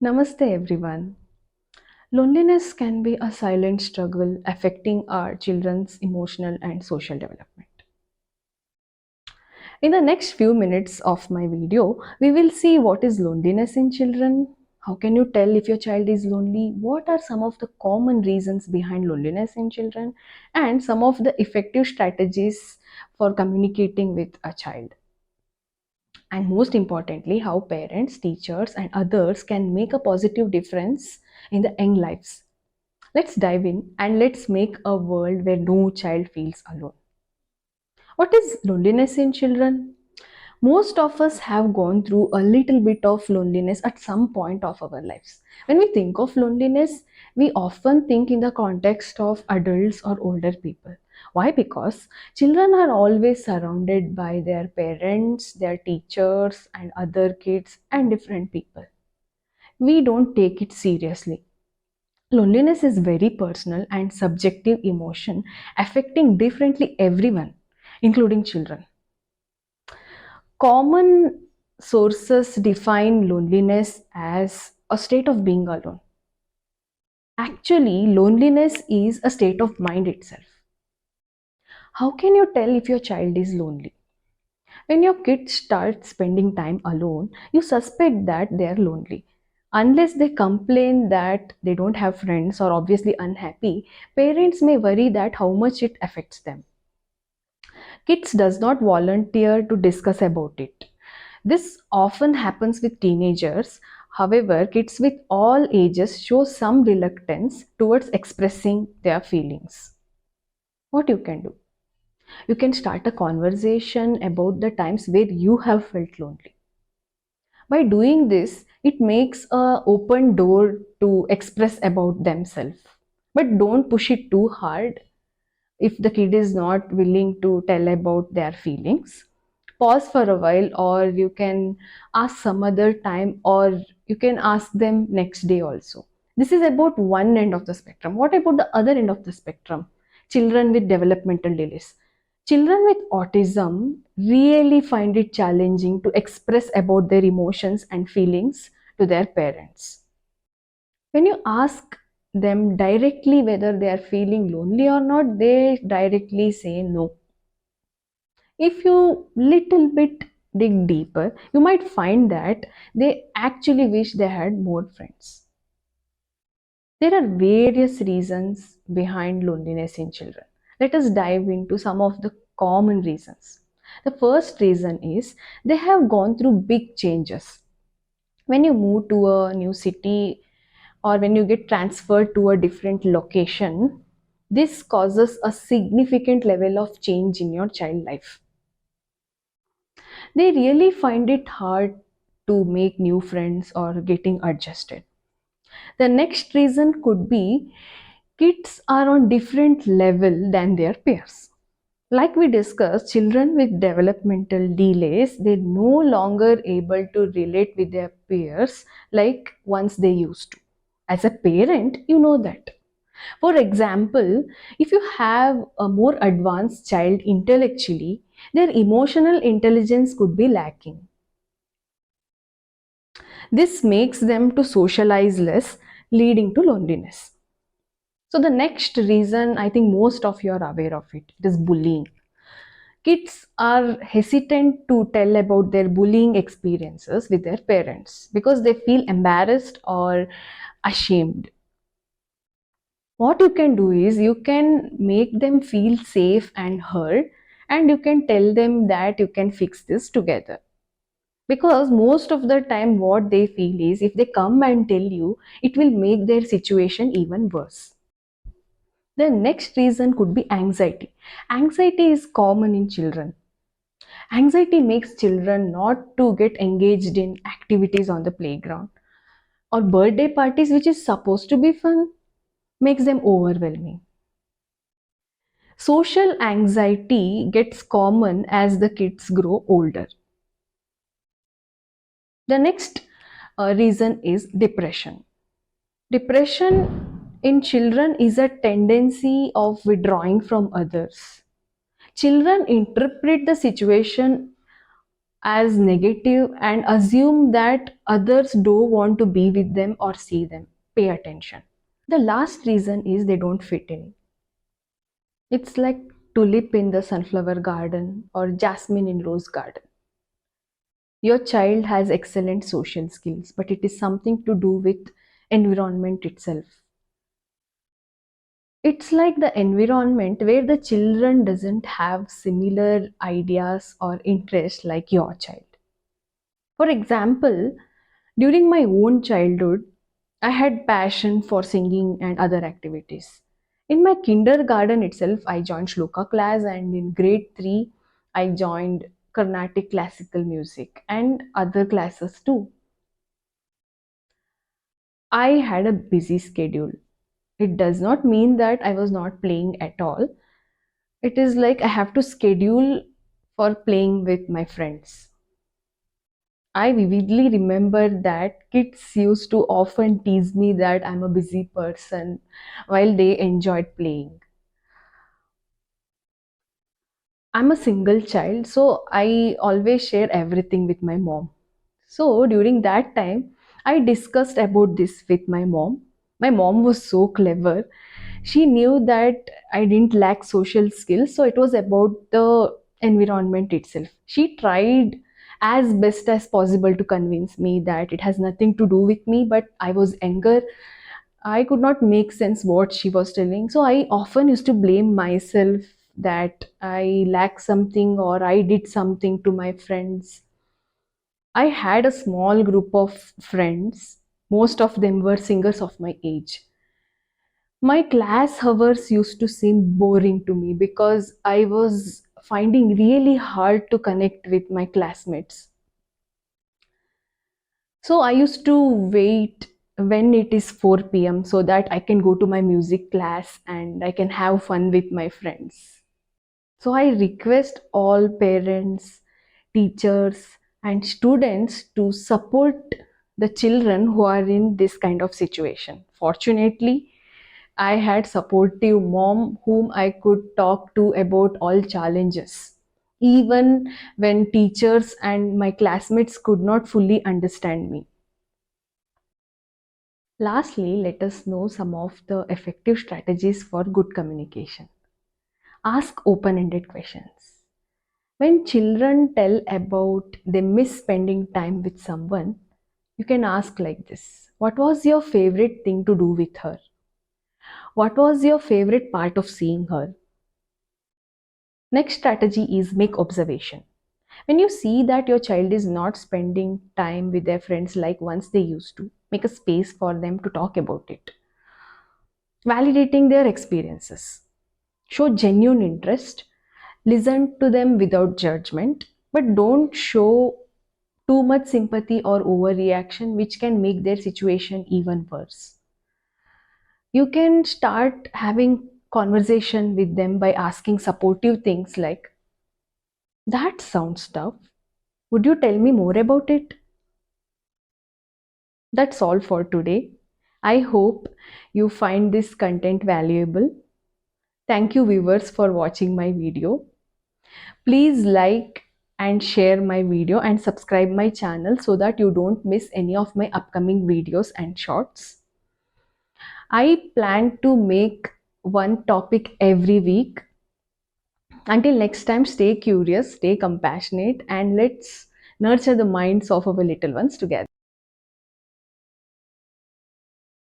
Namaste, everyone. Loneliness can be a silent struggle affecting our children's emotional and social development. In the next few minutes of my video, we will see what is loneliness in children, how can you tell if your child is lonely, what are some of the common reasons behind loneliness in children, and some of the effective strategies for communicating with a child. And most importantly, how parents, teachers, and others can make a positive difference in the young lives. Let's dive in and let's make a world where no child feels alone. What is loneliness in children? Most of us have gone through a little bit of loneliness at some point of our lives. When we think of loneliness, we often think in the context of adults or older people. Why? Because children are always surrounded by their parents, their teachers, and other kids and different people. We don't take it seriously. Loneliness is very personal and subjective emotion affecting differently everyone, including children. Common sources define loneliness as a state of being alone. Actually, loneliness is a state of mind itself. How can you tell if your child is lonely? When your kids start spending time alone, you suspect that they are lonely. Unless they complain that they don't have friends or obviously unhappy, parents may worry that how much it affects them. Kids does not volunteer to discuss about it. This often happens with teenagers. However, kids with all ages show some reluctance towards expressing their feelings. What you can do? You can start a conversation about the times where you have felt lonely. By doing this, it makes a open door to express about themselves. But don't push it too hard. If the kid is not willing to tell about their feelings, pause for a while, or you can ask some other time, or you can ask them next day also. This is about one end of the spectrum. What about the other end of the spectrum? Children with developmental delays. Children with autism really find it challenging to express about their emotions and feelings to their parents. When you ask them directly whether they are feeling lonely or not, they directly say no. If you little bit dig deeper, you might find that they actually wish they had more friends. There are various reasons behind loneliness in children. Let us dive into some of the common reasons. The first reason is they have gone through big changes. When you move to a new city or when you get transferred to a different location, this causes a significant level of change in your child life. They really find it hard to make new friends or getting adjusted. The next reason could be kids are on different level than their peers. Like we discussed, children with developmental delays, they're no longer able to relate with their peers like once they used to. As a parent, you know that. For example, if you have a more advanced child intellectually, their emotional intelligence could be lacking. This makes them to socialize less, leading to loneliness. So the next reason, I think most of you are aware of it, it is bullying. Kids are hesitant to tell about their bullying experiences with their parents because they feel embarrassed or ashamed. What you can do is you can make them feel safe and heard, and you can tell them that you can fix this together. Because most of the time, what they feel is if they come and tell you, it will make their situation even worse. The next reason could be anxiety. Anxiety is common in children. Anxiety makes children not to get engaged in activities on the playground or birthday parties, which is supposed to be fun, makes them overwhelming. Social anxiety gets common as the kids grow older. The next reason is depression. Depression in children is a tendency of withdrawing from others. Children interpret the situation as negative and assume that others don't want to be with them or see them, pay attention. The last reason is they don't fit in. It's like tulip in the sunflower garden or jasmine in rose garden. Your child has excellent social skills, but it is something to do with environment itself. It's like the environment where the children doesn't have similar ideas or interests like your child. For example, during my own childhood, I had passion for singing and other activities. In my kindergarten itself, I joined shloka class, and in grade 3, I joined Carnatic classical music and other classes too. I had a busy schedule. It does not mean that I was not playing at all. It is like I have to schedule for playing with my friends. I vividly remember that kids used to often tease me that I'm a busy person while they enjoyed playing. I'm a single child, so I always share everything with my mom. So during that time, I discussed about this with my mom. My mom was so clever. She knew that I didn't lack social skills, so it was about the environment itself. She tried as best as possible to convince me that it has nothing to do with me, but I was younger. I could not make sense what she was telling. So I often used to blame myself that I lack something or I did something to my friends. I had a small group of friends. Most of them were singers of my age. My class hours used to seem boring to me because I was finding really hard to connect with my classmates. So I used to wait when it is 4 p.m. so that I can go to my music class and I can have fun with my friends. So I request all parents, teachers, and students to support the children who are in this kind of situation. Fortunately, I had supportive mom whom I could talk to about all challenges. Even when teachers and my classmates could not fully understand me. Lastly, let us know some of the effective strategies for good communication. Ask open ended questions. When children tell about they miss spending time with someone, you can ask like this: what was your favorite thing to do with her? What was your favorite part of seeing her? Next strategy is make observation. When you see that your child is not spending time with their friends like once they used to, make a space for them to talk about it. Validating their experiences. Show genuine interest, listen to them without judgment, but don't show too much sympathy or overreaction, which can make their situation even worse. You can start having conversation with them by asking supportive things like, that sounds tough. Would you tell me more about it? That's all for today. I hope you find this content valuable. Thank you, viewers, for watching my video. Please like and share my video and subscribe my channel so that you don't miss any of my upcoming videos and shorts. I plan to make one topic every week. Until next time, stay curious, stay compassionate, and let's nurture the minds of our little ones together.